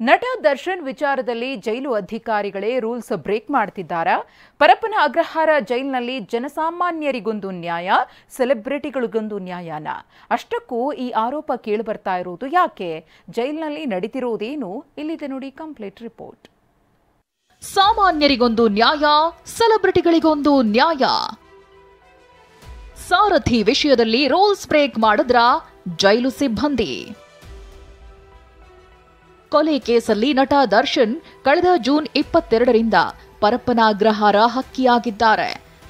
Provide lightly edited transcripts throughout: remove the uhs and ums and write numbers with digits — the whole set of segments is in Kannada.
ನಟ ದರ್ಶನ್ ವಿಚಾರದಲ್ಲಿ ಜೈಲು ಅಧಿಕಾರಿಗಳೇ ರೂಲ್ಸ್ ಬ್ರೇಕ್ ಮಾಡ್ತಿದ್ದಾರಾ? ಪರಪ್ಪನ ಅಗ್ರಹಾರ ಜೈಲಿನಲ್ಲಿ ಜನಸಾಮಾನ್ಯರಿಗೊಂದು ನ್ಯಾಯ, ಸೆಲೆಬ್ರಿಟಿಗಳಿಗೊಂದು ನ್ಯಾಯನ? ಅಷ್ಟಕ್ಕೂ ಈ ಆರೋಪ ಕೇಳಿಬರ್ತಾ ಇರೋದು ಯಾಕೆ? ಜೈಲಿನಲ್ಲಿ ನಡೀತಿರೋದೇನು? ಇಲ್ಲಿದೆ ನೋಡಿ ಕಂಪ್ಲೀಟ್ ರಿಪೋರ್ಟ್. ಸಾಮಾನ್ಯರಿಗೊಂದು ನ್ಯಾಯ, ಸೆಲೆಬ್ರಿಟಿಗಳಿಗೊಂದು ನ್ಯಾಯ. ಸಾರಥಿ ವಿಷಯದಲ್ಲಿ ರೂಲ್ಸ್ ಬ್ರೇಕ್ ಮಾಡಿದ್ರ ಜೈಲು ಸಿಬ್ಬಂದಿ. ಕೊಲೆ ಕೇಸಲ್ಲಿ ನಟ ದರ್ಶನ್ ಕಳೆದ ಜೂನ್ 22ರಿಂದ ಪರಪ್ಪನ ಅಗ್ರಹಾರ ಹಕ್ಕಿಯಾಗಿದ್ದಾರೆ.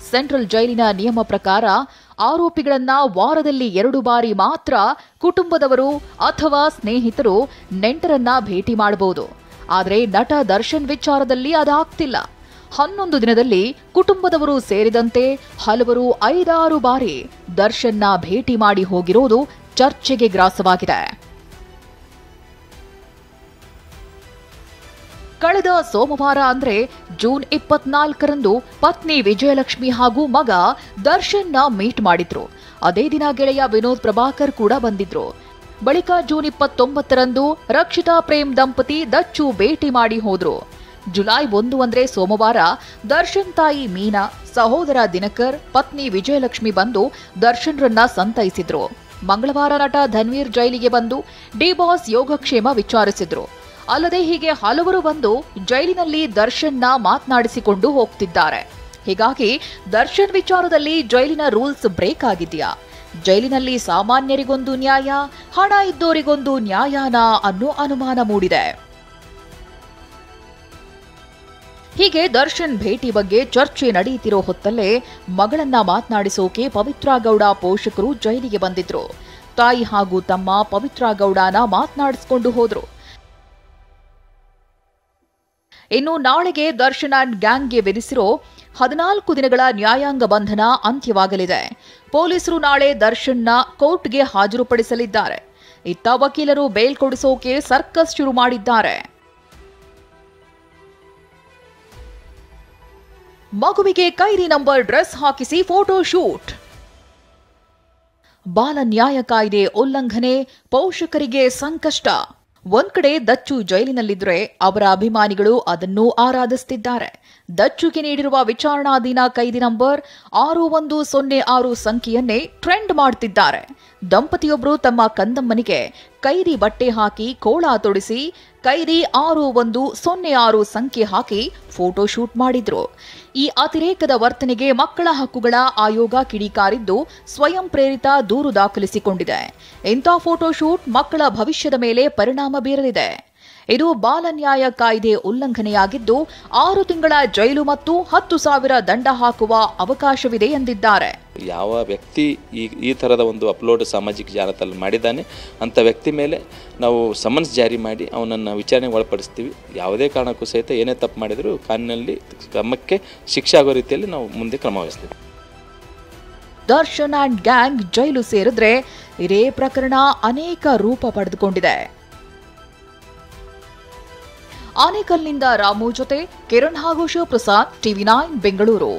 ಸೆಂಟ್ರಲ್ ಜೈಲಿನ ನಿಯಮ ಪ್ರಕಾರ ಆರೋಪಿಗಳನ್ನ ವಾರದಲ್ಲಿ 2 ಬಾರಿ ಮಾತ್ರ ಕುಟುಂಬದವರು ಅಥವಾ ಸ್ನೇಹಿತರು ನೆಂಟರನ್ನ ಭೇಟಿ ಮಾಡಬಹುದು. ಆದರೆ ನಟ ದರ್ಶನ್ ವಿಚಾರದಲ್ಲಿ ಅದಾಗ್ತಿಲ್ಲ. 11 ದಿನದಲ್ಲಿ ಕುಟುಂಬದವರು ಸೇರಿದಂತೆ ಹಲವರು 5-6 ಬಾರಿ ದರ್ಶನ್ನ ಭೇಟಿ ಮಾಡಿ ಹೋಗಿರೋದು ಚರ್ಚೆಗೆ ಗ್ರಾಸವಾಗಿದೆ. ಕಳೆದ ಸೋಮವಾರ ಅಂದ್ರೆ ಜೂನ್ 24ರಂದು ಪತ್ನಿ ವಿಜಯಲಕ್ಷ್ಮಿ ಹಾಗೂ ಮಗ ದರ್ಶನ್ನ ಮೀಟ್ ಮಾಡಿದ್ರು. ಅದೇ ದಿನ ಗೆಳೆಯ ವಿನೋದ್ ಪ್ರಭಾಕರ್ ಕೂಡ ಬಂದಿದ್ರು. ಬಳಿಕ ಜೂನ್ 29ರಂದು ರಕ್ಷಿತಾ ಪ್ರೇಮ್ ದಂಪತಿ ದಚ್ಚು ಭೇಟಿ ಮಾಡಿ ಹೋದ್ರು. ಜುಲೈ 1 ಅಂದ್ರೆ ಸೋಮವಾರ ದರ್ಶನ್ ತಾಯಿ ಮೀನಾ, ಸಹೋದರ ದಿನಕರ್, ಪತ್ನಿ ವಿಜಯಲಕ್ಷ್ಮಿ ಬಂದು ದರ್ಶನ್ರನ್ನ ಸಂತೈಸಿದ್ರು. ಮಂಗಳವಾರ ನಟ ಧನ್ವೀರ್ ಜೈಲಿಗೆ ಬಂದು ಡಿ ಬಾಸ್ ಯೋಗಕ್ಷೇಮ ವಿಚಾರಿಸಿದ್ರು. ಅಲ್ಲದೆ ಹೀಗೆ ಹಲವರು ಬಂದು ಜೈಲಿನಲ್ಲಿ ದರ್ಶನ್ನ ಮಾತನಾಡಿಸಿಕೊಂಡು ಹೋಗ್ತಿದ್ದಾರೆ. ಹೀಗಾಗಿ ದರ್ಶನ್ ವಿಚಾರದಲ್ಲಿ ಜೈಲಿನ ರೂಲ್ಸ್ ಬ್ರೇಕ್ ಆಗಿದೆಯಾ? ಜೈಲಿನಲ್ಲಿ ಸಾಮಾನ್ಯರಿಗೊಂದು ನ್ಯಾಯ, ಹಣ ಇದ್ದೋರಿಗೊಂದು ನ್ಯಾಯನ ಅನ್ನೋ ಅನುಮಾನ ಮೂಡಿದೆ. ಹೀಗೆ ದರ್ಶನ್ ಭೇಟಿ ಬಗ್ಗೆ ಚರ್ಚೆ ನಡೆಯುತ್ತಿರೋ ಹೊತ್ತಲ್ಲೇ ಮಗಳನ್ನ ಮಾತನಾಡಿಸೋಕೆ ಪವಿತ್ರ ಗೌಡ ಪೋಷಕರು ಜೈಲಿಗೆ ಬಂದಿದ್ರು. ತಾಯಿ ಹಾಗೂ ತಮ್ಮ ಪವಿತ್ರ ಗೌಡನ ಮಾತನಾಡಿಸಿಕೊಂಡು ಹೋದ್ರು. ಇನ್ನು ನಾಳೆಗೆ ದರ್ಶನ್ ಅಂಡ್ ಗ್ಯಾಂಗ್ಗೆ ವಿಧಿಸಿರೋ 14 ದಿನಗಳ ನ್ಯಾಯಾಂಗ ಬಂಧನ ಅಂತ್ಯವಾಗಲಿದೆ. ಪೊಲೀಸರು ನಾಳೆ ದರ್ಶನ್ನ ಕೋರ್ಟ್ಗೆ ಹಾಜರುಪಡಿಸಲಿದ್ದಾರೆ. ಇತ್ತ ವಕೀಲರು ಬೇಲ್ ಕೊಡಿಸೋಕೆ ಸರ್ಕಸ್ ಶುರು ಮಾಡಿದ್ದಾರೆ. ಮಗುವಿಗೆ ಕೈದಿ ನಂಬರ್ ಡ್ರೆಸ್ ಹಾಕಿಸಿ ಫೋಟೋ ಶೂಟ್. ಬಾಲ ನ್ಯಾಯ ಕಾಯ್ದೆ ಉಲ್ಲಂಘನೆ, ಪೋಷಕರಿಗೆ ಸಂಕಷ್ಟ. ಒಂದ್ ಕಡೆ ದಚ್ಚು ಜೈಲಿನಲ್ಲಿದ್ರೆ ಅವರ ಅಭಿಮಾನಿಗಳು ಅದನ್ನು ಆರಾಧಿಸುತ್ತಿದ್ದಾರೆ. ದಚ್ಚುಗೆ ನೀಡಿರುವ ವಿಚಾರಣಾಧೀನ ಕೈದಿ ನಂಬರ್ 6106 ಸಂಖ್ಯೆಯನ್ನೇ ಟ್ರೆಂಡ್ ಮಾಡ್ತಿದ್ದಾರೆ. ದಂಪತಿಯೊಬ್ಬರು ತಮ್ಮ ಕಂದಮ್ಮನಿಗೆ ಕೈದಿ ಬಟ್ಟೆ ಹಾಕಿ ಕೋಳ ತೊಡಿಸಿ ಕೈದಿ 6106 ಸಂಖ್ಯೆ ಹಾಕಿ ಫೋಟೋ ಶೂಟ್ ಮಾಡಿದ್ರು. ಈ ಅತಿರೇಕದ ವರ್ತನೆಗೆ ಮಕ್ಕಳ ಹಕ್ಕುಗಳ ಆಯೋಗ ಕಿಡಿಕಾರಿದ್ದು ಸ್ವಯಂ ಪ್ರೇರಿತ ದೂರು ದಾಖಲಿಸಿಕೊಂಡಿದೆ. ಇಂಥ ಫೋಟೋ ಶೂಟ್ ಮಕ್ಕಳ ಭವಿಷ್ಯದ ಮೇಲೆ ಪರಿಣಾಮ ಬೀರಲಿದೆ. ಇದು ಬಾಲ ನ್ಯಾಯ ಕಾಯ್ದೆ ಉಲ್ಲಂಘನೆಯಾಗಿದ್ದು 6 ತಿಂಗಳ ಜೈಲು ಮತ್ತು 10,000 ದಂಡ ಹಾಕುವ ಅವಕಾಶವಿದೆ ಎಂದಿದ್ದಾರೆ. ಯಾವ ವ್ಯಕ್ತಿ ಈ ಥರದ ಒಂದು ಅಪ್ಲೋಡ್ ಸಾಮಾಜಿಕ ಜಾಲತಾಣ ಮಾಡಿದ್ದಾನೆ ಅಂಥ ವ್ಯಕ್ತಿ ಮೇಲೆ ನಾವು ಸಮನ್ಸ್ ಜಾರಿ ಮಾಡಿ ಅವನನ್ನು ವಿಚಾರಣೆಗೆ ಒಳಪಡಿಸ್ತೀವಿ. ಯಾವುದೇ ಕಾರಣಕ್ಕೂ ಸಹಿತ ಏನೇ ತಪ್ಪು ಮಾಡಿದರೂ ಕಾನೂನಿನಲ್ಲಿ ಕ್ರಮಕ್ಕೆ ಶಿಕ್ಷೆ ಆಗೋ ರೀತಿಯಲ್ಲಿ ನಾವು ಮುಂದೆ ಕ್ರಮ ವಹಿಸ್ತೀವಿ. ದರ್ಶನ್ ಅಂಡ್ ಗ್ಯಾಂಗ್ ಜೈಲು ಸೇರಿದ್ರೆ ಇದೇ ಪ್ರಕರಣ ಅನೇಕ ರೂಪ ಪಡೆದುಕೊಂಡಿದೆ. ಆನೇಕಲ್ನಿಂದ ರಾಮು ಜೊತೆ ಕಿರಣ್ ಹಾಗೂ ಶಿವಪ್ರಸಾದ್, TV9 ಬೆಂಗಳೂರು.